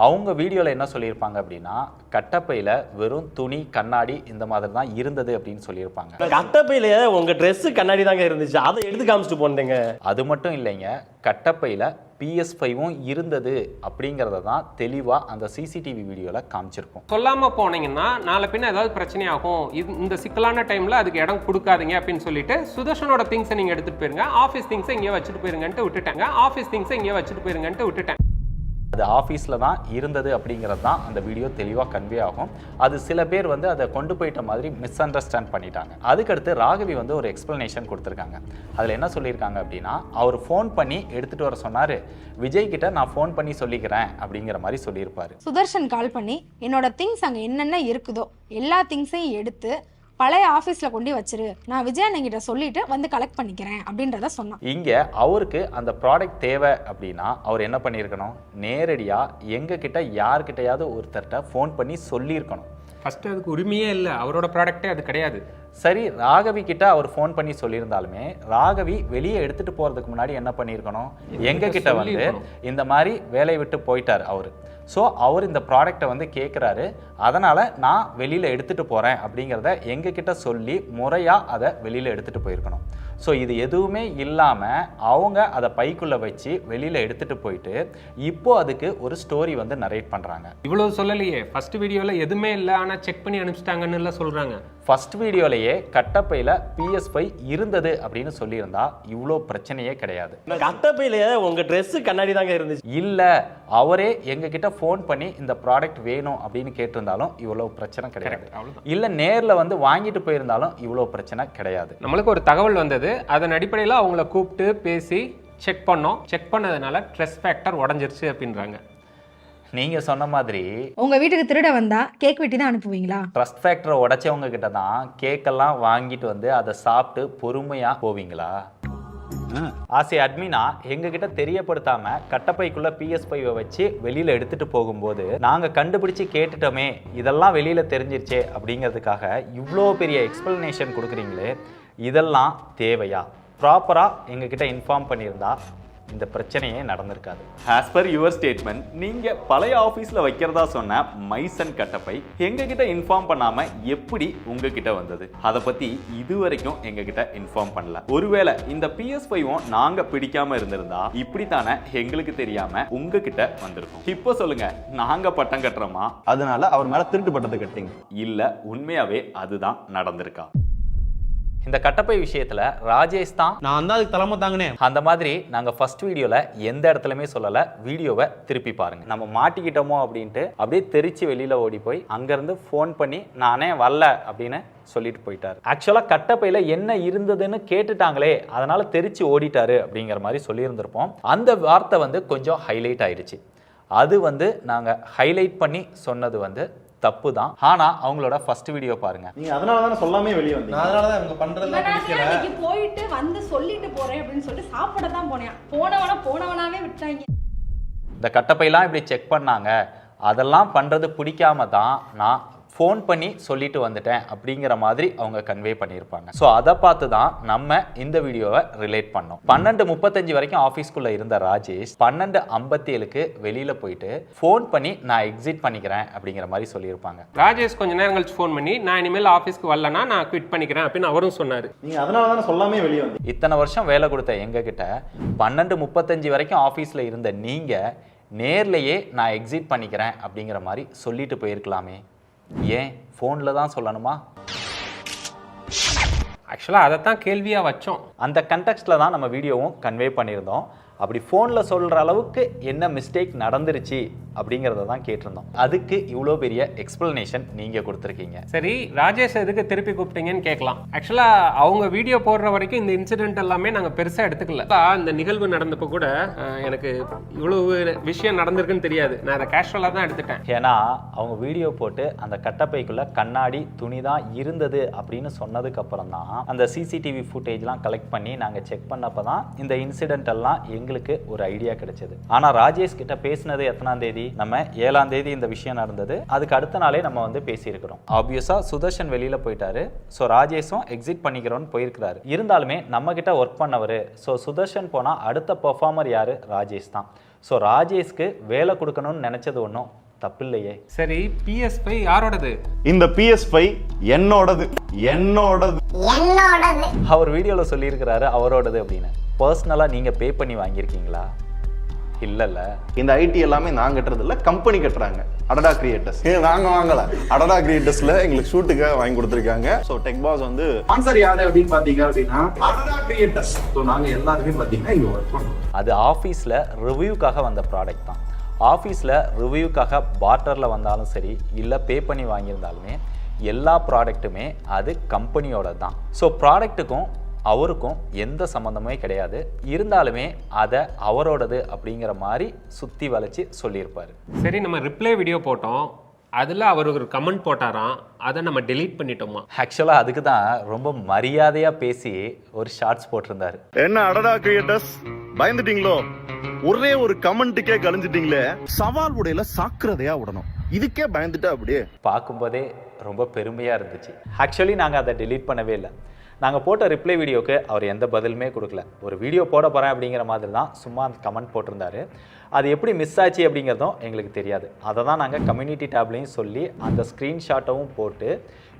அவங்க வீடியோவில் என்ன சொல்லியிருப்பாங்க அப்படின்னா, கட்டப்பையில் வெறும் துணி கண்ணாடி இந்த மாதிரி தான் இருந்தது அப்படின்னு சொல்லியிருப்பாங்க. கட்டப்பையில உங்க ட்ரெஸ் கண்ணாடி தாங்க இருந்துச்சு, அதை எடுத்து காமிச்சிட்டு போனீங்க. அது மட்டும் இல்லைங்க, கட்டப்பையில் PS5வும் இருந்தது அப்படிங்கிறத தான் தெளிவாக அந்த சிசிடிவி வீடியோவில் காமிச்சிருக்கோம். சொல்லாமல் போனீங்கன்னா நாளை பின்ன ஏதாவது பிரச்சனையாகும், இந்த சிக்கலான டைமில் அதுக்கு இடம் கொடுக்காதீங்க அப்படின்னு சொல்லிட்டு சுதர்ஷனோட திங்ஸை நீங்கள் எடுத்துகிட்டு போயிருங்க, ஆஃபீஸ் திங்ஸை இங்கே வச்சுட்டு போயிருங்கன்ட்டு விட்டுட்டேன். அது ஆஃபீஸில் தான் இருந்தது அப்படிங்கிறது தான் அந்த வீடியோ தெளிவாக கன்வே ஆகும். அது சில பேர் வந்து அதை கொண்டு போயிட்ட மாதிரி மிஸ் அண்டர்ஸ்டாண்ட் பண்ணிட்டாங்க. அதுக்கடுத்து ராகவி வந்து ஒரு எக்ஸ்பிளனேஷன் கொடுத்துருக்காங்க. அதில் என்ன சொல்லியிருக்காங்க அப்படின்னா, அவர் ஃபோன் பண்ணி எடுத்துகிட்டு வர சொன்னார், விஜய் கிட்ட நான் ஃபோன் பண்ணி சொல்லிக்கிறேன் அப்படிங்கிற மாதிரி சொல்லியிருப்பாரு. சுதர்ஷன் கால் பண்ணி என்னோட திங்ஸ் அங்கே என்னென்ன இருக்குதோ எல்லா திங்ஸையும் எடுத்து பழைய ஆஃபீஸில் கொண்டு வச்சிரு, நான் விஜய் அண்ணங்கிட்ட சொல்லிட்டு வந்து கலெக்ட் பண்ணிக்கிறேன் அப்படின்றத சொன்னான். இங்கே அவருக்கு அந்த ப்ராடக்ட் தேவை அப்படின்னா அவர் என்ன பண்ணியிருக்கணும், நேரடியாக எங்ககிட்ட யார்கிட்டையாவது ஒருத்தர்கிட்ட ஃபோன் பண்ணி சொல்லியிருக்கணும். ஃபஸ்ட்டு அதுக்கு உரிமையே இல்லை, அவரோட ப்ராடக்டே அது கிடையாது. சரி, ராகவி கிட்ட அவர் ஃபோன் பண்ணி சொல்லியிருந்தாலுமே ராகவி வெளியே எடுத்துகிட்டு போகிறதுக்கு முன்னாடி என்ன பண்ணியிருக்கணும், எங்ககிட்ட வந்து இந்த மாதிரி வேலையை விட்டு போயிட்டார் அவர். ஸோ அவர் இந்த ப்ராடக்டை வந்து கேட்குறாரு, அதனால் நான் வெளியில் எடுத்துகிட்டு போகிறேன் அப்படிங்கிறத எங்ககிட்ட சொல்லி முறையாக அதை வெளியில் எடுத்துகிட்டு போயிருக்கணும். ஸோ இது எதுவுமே இல்லாமல் அவங்க அதை பைக்குள்ளே வச்சு வெளியில் எடுத்துகிட்டு போயிட்டு இப்போ அதுக்கு ஒரு ஸ்டோரி வந்து நரேட் பண்ணுறாங்க. இவ்வளோ சொல்லலையே, ஃபர்ஸ்ட் வீடியோவில் எதுவுமே இல்லை ஆனால் செக் பண்ணி அனுப்பிச்சிட்டாங்கன்னு எல்லாம் சொல்கிறாங்க. ஃபர்ஸ்ட் வீடியோலையே கட்டப்பையில் PS5 இருந்தது அப்படின்னு சொல்லியிருந்தா இவ்வளோ பிரச்சனையே கிடையாது. கட்டப்பையில உங்கள் ட்ரெஸ்ஸு கண்ணாடி தாங்க இருந்துச்சு. இல்லை அவரே எங்ககிட்ட ஃபோன் பண்ணி இந்த ப்ராடக்ட் வேணும் அப்படின்னு கேட்டிருந்தாலும் இவ்வளோ பிரச்சனை கிடையாது. இல்லை நேரில் வந்து வாங்கிட்டு போயிருந்தாலும் இவ்வளோ பிரச்சனை கிடையாது. நம்மளுக்கு ஒரு தகவல் வந்தது, அதன் அடிப்படையில் அவங்கள கூப்பிட்டு பேசி செக் பண்ணோம். செக் பண்ணதுனால ட்ரெஸ் ஃபேக்டர் உடஞ்சிருச்சு அப்படின்றாங்க. நீங்க சொன்ன மாதிரி உங்க வீட்டுக்கு திருட வந்தா கேக் வெட்டி தான் அனுப்புவீங்களா? ட்ரஸ்ட் ஃபேக்டரை உடைச்சவங்க கிட்ட தான் கேக்கெல்லாம் வாங்கிட்டு வந்து அதை சாப்பிட்டு பொறுமையா போவீங்களா? ஆசை அட்மினா எங்ககிட்ட தெரியப்படுத்தாம கட்டப்பைக்குள்ள PS5 வச்சு வெளியில எடுத்துட்டு போகும்போது நாங்க கண்டுபிடிச்சு கேட்டுட்டோமே, இதெல்லாம் வெளியில தெரிஞ்சிருச்சே அப்படிங்கிறதுக்காக இவ்வளோ பெரிய எக்ஸ்பிளனேஷன் கொடுக்குறீங்களே, இதெல்லாம் தேவையா? ப்ராப்பரா எங்ககிட்ட இன்ஃபார்ம் பண்ணியிருந்தா இந்த பிரச்சனையே நடந்திருக்காது. ஆஸ் பர் யுவர் ஸ்டேட்மெண்ட், நீங்க பழைய ஆபீஸ்ல வைக்கிறதா சொன்ன மைசன் கட்டப்பை எங்ககிட்ட இன்ஃபார்ம் பண்ணாம எப்படி உங்ககிட்ட வந்தது? அதை பத்தி இதுவரைக்கும் எங்ககிட்ட இன்ஃபார்ம் பண்ணல. ஒருவேளை இந்த PS5 நாங்க பிடிக்காம இருந்திருந்தா இப்படித்தானே எங்களுக்கு தெரியாம உங்ககிட்ட வந்திருக்கும். இப்போ சொல்லுங்க, நாங்க பட்டம் கட்டுறோமா? அதனால அவர் மேல திருட்டு பட்டத்தை கட்டிங்க? இல்ல உண்மையாவே அதுதான் நடந்திருக்கா? இந்த கட்டப்பை விஷயத்துல ராஜேஷ் தான் நான் தான் அதுக்கு தலைமை தாங்கனே. அந்த மாதிரி நாங்க ஃபர்ஸ்ட் வீடியோல எந்த இடத்துலயுமே சொல்லல. வீடியோவை திருப்பி பாருங்க. நம்ம மாட்டிக்கிட்டோமோ அப்படின்ட்டு அப்படியே தெரிச்சு வெளியில ஓடி போய் அங்கிருந்து ஃபோன் பண்ணி நானே வரல அப்படின்னு சொல்லிட்டு போயிட்டாரு. ஆக்சுவலா கட்டப்பையில என்ன இருந்ததுன்னு கேட்டுட்டாங்களே, அதனால தெரிச்சு ஓடிட்டாரு அப்படிங்கிற மாதிரி சொல்லியிருந்திருப்போம். அந்த வார்த்தை வந்து கொஞ்சம் ஹைலைட் ஆயிடுச்சு. அது வந்து நாங்க ஹைலைட் பண்ணி சொன்னது வந்து தப்பு தான். ஆனா அவங்களோட ஃபர்ஸ்ட் வீடியோ பாருங்க. நீங்க அதனால தான சொல்லாமே வெளிய வந்தீங்க. அதனால தான் இவங்க பண்றதெல்லாம் பிடிக்கல. இன்னைக்கு போயிட்டு வந்து சொல்லிட்டு போறேன் அப்படின்னு சொல்லிட்டு சாப்பிட தான் போனேன். போனவனாவே விட்டாங்க. இந்த கட்டப்பையெல்லாம் இப்படி செக் பண்ணாங்க, அதெல்லாம் பண்றது பிடிக்காம தான் நான் ஃபோன் பண்ணி சொல்லிட்டு வந்துட்டேன் அப்படிங்கிற மாதிரி அவங்க கன்வே பண்ணியிருப்பாங்க. ஸோ அதை பார்த்து தான் நம்ம இந்த வீடியோவை ரிலேட் பண்ணோம். 12:35 வரைக்கும் ஆஃபீஸ்க்குள்ளே இருந்த ராஜேஷ் 12:57க்கு வெளியில் போயிட்டு ஃபோன் பண்ணி நான் எக்ஸிட் பண்ணிக்கிறேன் அப்படிங்கிற மாதிரி சொல்லியிருப்பாங்க. ராஜேஷ் கொஞ்ச நேரம் கழிச்சு ஃபோன் பண்ணி நான் இனிமேல் ஆஃபீஸ்க்கு வரலன்னா நான் குவிட் பண்ணிக்கிறேன் அப்படின்னு அவரும் சொன்னார். நீங்கள் அதனால தானே சொல்லாமே வெளியே வந்து இத்தனை வருஷம் வேலை கொடுத்த எங்ககிட்ட 12:35 வரைக்கும் ஆஃபீஸில் இருந்த நீங்கள் நேர்லையே நான் எக்ஸிட் பண்ணிக்கிறேன் அப்படிங்கிற மாதிரி சொல்லிட்டு போயிருக்கலாமே. ஏன் ஃபோனில் தான் சொல்லணுமா? ஆக்சுவலாக அதைத்தான் கேள்வியாக வச்சோம். அந்த கண்டெக்ஸ்டில் தான் நம்ம வீடியோவும் கன்வே பண்ணியிருந்தோம். அப்படி ஃபோனில் சொல்கிற அளவுக்கு என்ன மிஸ்டேக் நடந்துருச்சு அப்படிங்கிறத தான் கேட்டிருந்தோம். அதுக்கு இவ்வளோ பெரிய எக்ஸ்பிளனேஷன் நீங்கள் கொடுத்துருக்கீங்க. சரி, ராஜேஷ் எதுக்கு திருப்பி கூப்பிட்டீங்கன்னு கேட்கலாம். ஆக்சுவலாக அவங்க வீடியோ போடுற வரைக்கும் இந்த இன்சிடென்ட் எல்லாமே நாங்கள் பெருசாக எடுத்துக்கல. இந்த நிகழ்வு நடந்தப்போ கூட எனக்கு இவ்வளவு விஷயம் நடந்திருக்குன்னு தெரியாது. நான் அதை கேஷுவலாக தான் எடுத்துட்டேன். ஏன்னா அவங்க வீடியோ போட்டு அந்த கட்டப்பைக்குள்ளே கண்ணாடி துணி தான் இருந்தது அப்படின்னு சொன்னதுக்கப்புறம் தான் அந்த சிசிடிவி ஃபுட்டேஜ்லாம் கலெக்ட் பண்ணி நாங்கள் செக் பண்ணப்போ தான் இந்த இன்சிடென்ட் எல்லாம் எங்களுக்கு ஒரு ஐடியா கிடைச்சது. ஆனா ராஜேஷ் கிட்ட பேசினது எத்தனாம் தேதி? நம்ம 7ஆம் தேதி இந்த விஷயம் நடந்தது. அதுக்கு அடுத்த நாளே நம்ம வந்து பேசியிருக்கிறோம். ஆப்வியஸா சுதர்ஷன் வெளியில போயிட்டாரு. ஸோ ராஜேஷும் எக்ஸிட் பண்ணிக்கிறோன்னு போயிருக்கிறாரு. இருந்தாலுமே நம்ம கிட்ட ஒர்க் பண்ணவர். ஸோ சுதர்ஷன் போனா அடுத்த பெர்ஃபார்மர் யாரு? ராஜேஷ் தான். ஸோ ராஜேஷ்க்கு வேலை கொடுக்கணும்னு நினைச்சது ஒன்றும் தப்பில்லையே. சரி, PS5 யாரோடது? இந்த PS5 என்னோடது. அவர் வீடியோல சொல்லியிருக்கிறாரு அவரோடது அப்படின்னு. பர்சனலா நீங்க பே பண்ணி வாங்கியிருக்கீங்களா? இல்லல்ல. இந்த ஐடி எல்லாமே நான் கட்டுறது இல்ல, கம்பெனி கட்டுறாங்க. அடடா கிரியேட்டர்ஸ். நாங்க வாங்கல. அடடா கிரியேட்டர்ஸ்ல எங்களுக்கு ஷூட்டுக்கு வாங்கி கொடுத்துருக்காங்க. ஸோ டெக் பாஸ் வந்து ஸ்பான்சர் யாரு அப்படின்னு பாத்தீங்க அப்படின்னா அடடா கிரியேட்டர்ஸ். ஸோ நாங்க எல்லாருமே பாத்தீங்கன்னா இங்க ஒர்க் பண்றோம். அது ஆஃபீஸ்ல ரிவ்யூக்காக வந்த ப்ராடக்ட் தான். ஆஃபீஸில் ரிவ்யூக்காக பார்ட்டரில் வந்தாலும் சரி, இல்லை பே பண்ணி வாங்கியிருந்தாலுமே எல்லா ப்ராடக்ட்டுமே அது கம்பெனியோட தான். ஸோ ப்ராடக்ட்டுக்கும் அவருக்கும் எந்த சம்மந்தமே கிடையாது. இருந்தாலுமே அதை அவரோடது அப்படிங்கிற மாதிரி சுற்றி வளைச்சி சொல்லியிருப்பார். சரி, நம்ம ரிப்ளை வீடியோ போட்டோம். அதில் அவர் ஒரு கமெண்ட் போட்டாராம், அதை நம்ம டெலீட் பண்ணிட்டோமா? ஆக்சுவலாக அதுக்கு தான் ரொம்ப மரியாதையாக பேசி ஒரு ஷார்ட்ஸ் போட்டிருந்தாரு. என்ன அடடா கிரியேட்டர்ஸ், பயந்துட்டீங்களோ? ஒரே ஒரு கமெண்ட்டுக்கே கழிஞ்சிட்டீங்களே. சவால் உடையில சாக்கிரதையா விடணும். இதுக்கே பயந்துட்டா அப்படியே பார்க்கும்போதே ரொம்ப பெருமையாக இருந்துச்சு. ஆக்சுவலி நாங்கள் அதை டெலீட் பண்ணவே இல்லை. நாங்கள் போட்ட ரிப்ளை வீடியோக்கு அவர் எந்த பதிலுமே கொடுக்கல. ஒரு வீடியோ போட போகிறேன் அப்படிங்கிற மாதிரி தான் சும்மா கமெண்ட் போட்டிருந்தாரு. அது எப்படி மிஸ் ஆச்சு அப்படிங்கிறதும் எங்களுக்கு தெரியாது. அதை தான் நாங்கள் கம்யூனிட்டி டேப்லையும் சொல்லி அந்த ஸ்க்ரீன்ஷாட்டும் போட்டு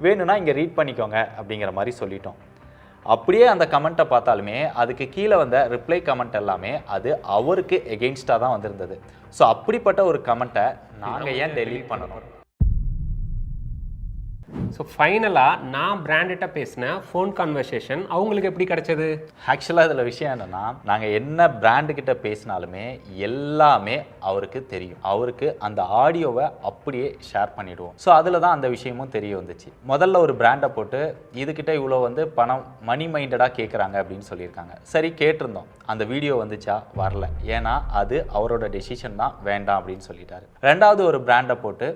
வேணும்னா இங்கே ரீட் பண்ணிக்கோங்க அப்படிங்கிற மாதிரி சொல்லிட்டோம். அப்படியே அந்த கமெண்ட்டை பார்த்தாலுமே அதுக்கு கீழே வந்த ரிப்ளை கமெண்ட் எல்லாமே அது அவருக்கு எகெயின்ஸ்டாக தான் வந்திருந்தது. ஸோ அப்படிப்பட்ட ஒரு கமெண்ட்டை நாங்கள் ஏன் டெலீட் பண்ணணும்? ஸோ ஃபைனலாக நான் பிராண்டிட்ட பேசின ஃபோன் கான்வர்சேஷன் அவங்களுக்கு எப்படி கிடைச்சது? ஆக்சுவலாக இதில் விஷயம் என்னென்னா, நாங்கள் என்ன பிராண்டுக்கிட்ட பேசினாலுமே எல்லாமே அவருக்கு தெரியும். அவருக்கு அந்த ஆடியோவை அப்படியே ஷேர் பண்ணிவிடுவோம். ஸோ அதில் தான் அந்த விஷயமும் தெரிய வந்துச்சு. முதல்ல ஒரு பிராண்டை போட்டு இதுக்கிட்ட இவ்வளோ வந்து பணம் மணி மைண்டடாக கேட்குறாங்க அப்படின்னு சொல்லியிருக்காங்க. சரி கேட்டிருந்தோம். அந்த வீடியோ வந்துச்சா? வரல. ஏன்னா அது அவரோட டெசிஷன் தான், வேண்டாம் அப்படின்னு சொல்லிட்டாரு. ரெண்டாவது ஒரு பிராண்டை போட்டு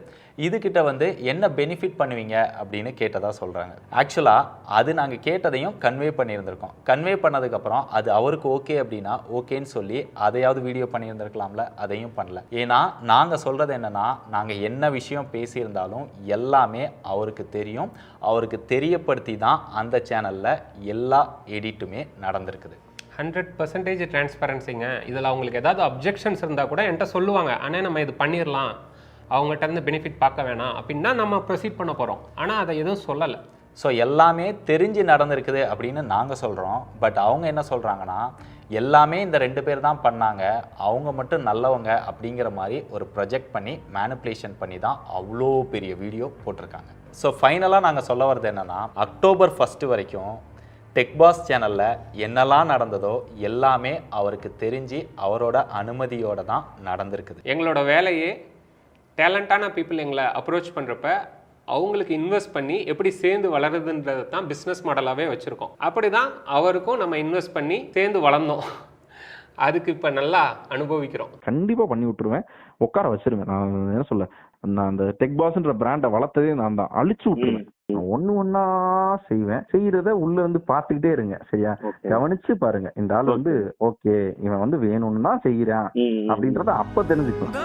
இதுக்கிட்ட வந்து என்ன பெனிஃபிட் பண்ணுவீங்க அப்படின்னு கேட்டதாக சொல்கிறாங்க. ஆக்சுவலாக அது நாங்கள் கேட்டதையும் கன்வே பண்ணியிருந்திருக்கோம். கன்வே பண்ணதுக்கப்புறம் அது அவருக்கு ஓகே அப்படின்னா ஓகேன்னு சொல்லி அதையாவது வீடியோ பண்ணியிருந்திருக்கலாம்ல, அதையும் பண்ணல. ஏன்னா நாங்கள் சொல்கிறது என்னென்னா, நாங்கள் என்ன விஷயம் பேசியிருந்தாலும் எல்லாமே அவருக்கு தெரியும். அவருக்கு தெரியப்படுத்தி தான் அந்த சேனலில் எல்லா எடிட்டுமே நடந்திருக்குது. 100% டிரான்ஸ்பரன்சிங்க. இதில் அவங்களுக்கு ஏதாவது அப்ஜெக்ஷன்ஸ் இருந்தால் கூட என்கிட்ட சொல்லுவாங்க, ஆனால் நம்ம இது பண்ணிடலாம், அவங்ககிட்ட இருந்து பெனிஃபிட் பார்க்க வேணாம் அப்படின்னா நம்ம ப்ரொசீட் பண்ண போகிறோம். ஆனால் அதை எதுவும் சொல்லலை. ஸோ எல்லாமே தெரிஞ்சு நடந்திருக்குது அப்படின்னு நாங்கள் சொல்கிறோம். பட் அவங்க என்ன சொல்கிறாங்கன்னா, எல்லாமே இந்த 2 பேர் தான் பண்ணாங்க, அவங்க மட்டும் நல்லவங்க அப்படிங்கிற மாதிரி ஒரு ப்ரொஜெக்ட் பண்ணி மேனிப்புலேஷன் பண்ணி தான் அவ்வளோ பெரிய வீடியோ போட்டிருக்காங்க. ஸோ ஃபைனலாக நாங்கள் சொல்ல வர்றது என்னென்னா, அக்டோபர் 1 வரைக்கும் டெக்பாஸ் சேனலில் என்னெல்லாம் நடந்ததோ எல்லாமே அவருக்கு தெரிஞ்சு அவரோட அனுமதியோடு தான் நடந்திருக்குது. எங்களோட வேலையே டேலண்டான பீப்புள் எங்களை அப்ரோச் பண்ணுறப்ப அவங்களுக்கு இன்வெஸ்ட் பண்ணி எப்படி சேர்ந்து வளருதுன்றது தான் பிஸ்னஸ் மாடலாகவே வச்சுருக்கோம். அப்படி தான் அவருக்கும் நம்ம இன்வெஸ்ட் பண்ணி சேர்ந்து வளர்ந்தோம். அதுக்கு இப்போ நல்லா அனுபவிக்கிறோம். கண்டிப்பாக பண்ணி விட்டுருவேன், உட்கார வச்சிருவேன். நான் என்ன சொல்ல, நான் அந்த டெக்பாஸ்ன்ற பிராண்டை வளர்த்ததே நான் தான். அழிச்சு விட்டுருவேன். ஒண்ணு ஒன்னா செய்வேன். செய்யறத உள்ள இருந்து பாத்துக்கிட்டே இருங்க. சரியா? கவனிச்சு பாருங்க. இந்த ஆள் வந்து ஓகே, இவன் வந்து வேணும்னு தான் செய்யறான் அப்படின்றத அப்ப தெரிஞ்சுக்கலாம்.